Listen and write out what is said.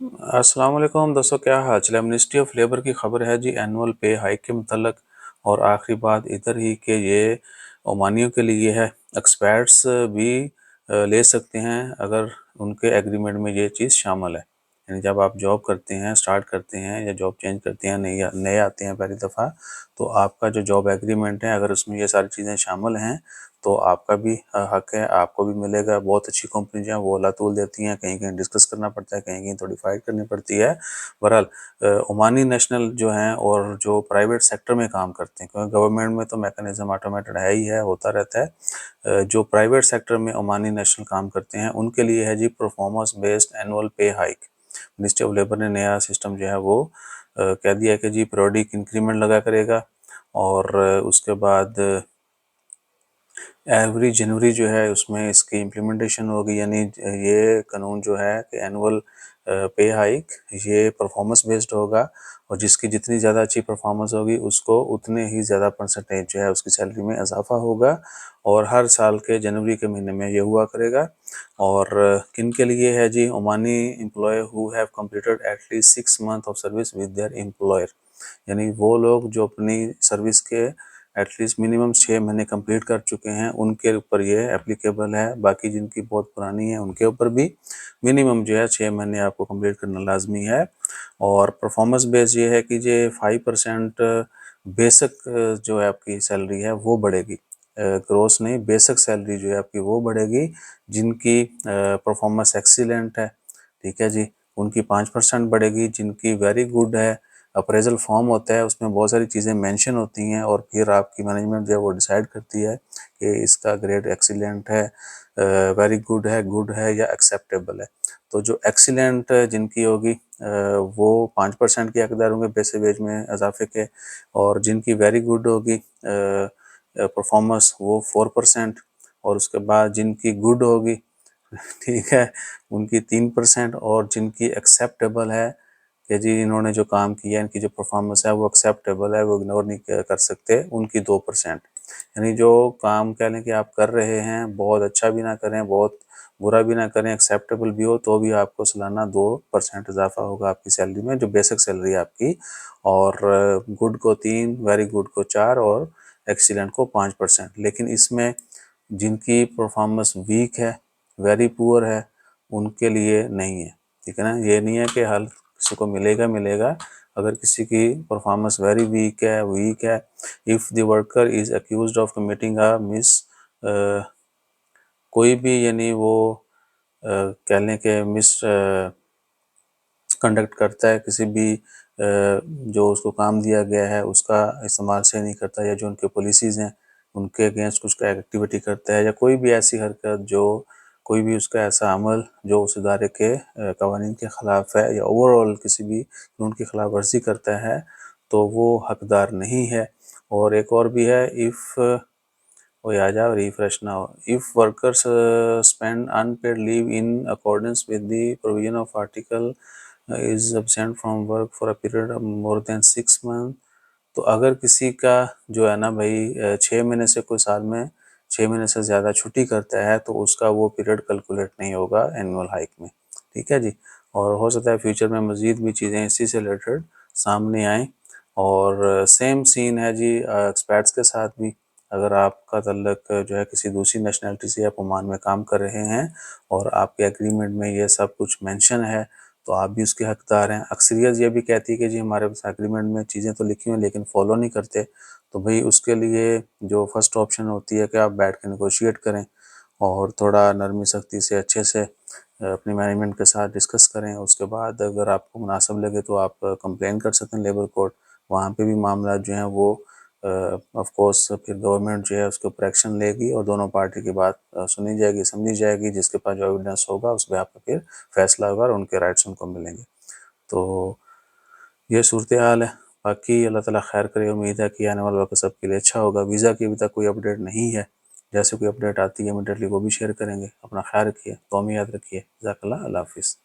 अस्सलाम वालेकुम दोस्तों, क्या हाल चाल है। मिनिस्ट्री ऑफ लेबर की खबर है जी एनुअल पे हाइक के मतलब। और आखिरी बात इधर ही कि ये ओमानियों के लिए है। एक्सपर्ट्स भी ले सकते हैं अगर उनके एग्रीमेंट में ये चीज़ शामिल है। यानी जब आप जॉब करते हैं, स्टार्ट करते हैं या जॉब चेंज करते हैं, नए आते हैं पहली दफ़ा, तो आपका जो जॉब एग्रीमेंट है अगर उसमें ये सारी चीज़ें शामिल हैं तो आपका भी हक है, आपको भी मिलेगा। बहुत अच्छी कंपनी जो है वो अलातूल देती हैं, कहीं कहीं डिस्कस करना पड़ता है, कहीं कहीं थोड़ी फाइट करनी पड़ती है। बहरहाल ओमानी नेशनल जो हैं और जो प्राइवेट सेक्टर में काम करते हैं, क्योंकि गवर्नमेंट में तो मैकेनिज्म ऑटोमेटेड है ही है, होता रहता है। जो प्राइवेट सेक्टर में ओमानी नेशनल काम करते हैं उनके लिए है जी परफॉर्मेंस बेस्ड एनुअल पे हाइक। मिनिस्ट्री ऑफ लेबर ने नया सिस्टम जो है वो कह दिया है कि जी पीरियोडिक इंक्रीमेंट लगा करेगा। और उसके बाद एवरी जनवरी जो है उसमें इसकी इम्प्लीमेंटेशन होगी। यानी ये कानून जो है कि एनुअल पे हाइक ये परफॉर्मेंस बेस्ड होगा, और जिसकी जितनी ज़्यादा अच्छी परफॉर्मेंस होगी उसको उतने ही ज़्यादा परसेंटेज जो है उसकी सैलरी में इजाफा होगा। और हर साल के जनवरी के महीने में ये हुआ करेगा। और किन के लिए है जी? Omani employ who have completed at least 6 month of service with their employer. यानी वो लोग जो अपनी सर्विस के एटलीस्ट मिनिमम 6 महीने कंप्लीट कर चुके हैं उनके ऊपर ये एप्लीकेबल है। बाकी जिनकी बहुत पुरानी है उनके ऊपर भी मिनिमम जो है 6 महीने आपको कंप्लीट करना लाजमी है। और परफॉर्मेंस बेस ये है कि ये 5% बेसिक जो है आपकी सैलरी है वो बढ़ेगी। ग्रोस नहीं, बेसिक सैलरी जो है आपकी वो बढ़ेगी। जिनकी परफॉर्मेंस एक्सीलेंट है, ठीक है जी, उनकी 5% बढ़ेगी। जिनकी वेरी गुड है, अप्रेजल फॉर्म होता है उसमें बहुत सारी चीज़ें मेंशन होती हैं और फिर आपकी मैनेजमेंट जो है वो डिसाइड करती है कि इसका ग्रेड एक्सीलेंट है, वेरी गुड है या एक्सेप्टेबल है। तो जो एक्सीलेंट जिनकी होगी वो 5% के हकदार होंगे बेसिक वेज में इजाफे के। और जिनकी वेरी गुड होगी परफॉर्मेंस वो 4%। और उसके बाद जिनकी गुड होगी ठीक है, उनकी 3%। और जिनकी एक्सेप्टेबल है कि जी इन्होंने जो काम किया है, इनकी जो परफॉर्मेंस है वो एक्सेप्टेबल है, वो इग्नोर नहीं कर सकते, उनकी 2%। यानी जो काम कह लें कि आप कर रहे हैं, बहुत अच्छा भी ना करें, बहुत बुरा भी ना करें, एक्सेप्टेबल भी हो, तो भी आपको सालाना 2% इजाफा होगा आपकी सैलरी में, जो बेसिक सैलरी है आपकी। और गुड को 3, वेरी गुड को 4 और एक्सीलेंट को 5%। लेकिन इसमें जिनकी परफॉर्मेंस वीक है, वेरी पुअर है, उनके लिए नहीं है। ठीक है ना, ये नहीं है कि हर किसी को मिलेगा। अगर किसी की परफॉर्मेंस वेरी वीक है, if the worker is accused of committing a miss, कोई भी यानी वो कह लें कि मिस कंडक्ट करता है, किसी भी जो उसको काम दिया गया है उसका इस्तेमाल सही नहीं करता, या जो उनके पॉलिसीज़ हैं उनके अगेंस्ट कुछ एक्टिविटी करता है, या कोई भी ऐसी हरकत जो कोई भी उसका ऐसा अमल जो उस इदारे के कवानीन के ख़िलाफ़ है, या ओवरऑल किसी भी कानून की खिलाफ वर्जी करता है, तो वो हकदार नहीं है। और एक और भी है, इफ़ वो आ जाओ रिफ्रेश ना हो, if workers spend unpaid leave in accordance with the provision of article is absent from work for a period of more than 6 month. तो अगर किसी का जो है ना भाई 6 महीने से कोई साल में 6 महीने से ज़्यादा छुट्टी करता है तो उसका वो पीरियड कैलकुलेट नहीं होगा एनुअल हाइक में। ठीक है जी। और हो सकता है फ्यूचर में मज़ीद भी चीज़ें इसी से रिलेटेड सामने आएँ। और सेम सीन है जी एक्सपैट्स के साथ भी। अगर आपका तल्लक जो है किसी दूसरी नेशनलिटी से, आप ओमान में काम कर रहे हैं और आपके एग्रीमेंट में ये सब कुछ मेंशन है, तो आप भी उसके हकदार हैं। अक्सरियत ये भी कहती है कि जी हमारे पास एग्रीमेंट में चीज़ें तो लिखी हुई हैं लेकिन फॉलो नहीं करते। तो भाई उसके लिए जो फर्स्ट ऑप्शन होती है कि आप बैठ के नेगोशिएट करें और थोड़ा नरमी सख्ती से अच्छे से अपने मैनेजमेंट के साथ डिस्कस करें। उसके बाद अगर आपको मुनासिब लगे तो आप कंप्लेन कर सकते हैं लेबर कोर्ट। वहाँ पे भी मामला जो हैं वो ऑफ कोर्स फिर गवर्नमेंट जो है उसके ऊपर एक्शन लेगी और दोनों पार्टी की बात सुनी जाएगी, समझी जाएगी। जिसके पास जो एविडेंस होगा उस पर आपका फिर फैसला होगा और उनके राइट्स उनको मिलेंगे। तो ये सूरत हाल है। बाकी अल्लाह ताला खैर करे। उम्मीद है कि आने वाला वक्त सबके लिए अच्छा होगा। वीज़ा की अभी तक कोई अपडेट नहीं है। जैसे कोई अपडेट आती है इमीडिएटली वो भी शेयर करेंगे। अपना ख्याल रखिए, दुआ में याद रखिए। जज़ाकल्लाह, अल्लाह हाफ़िज़।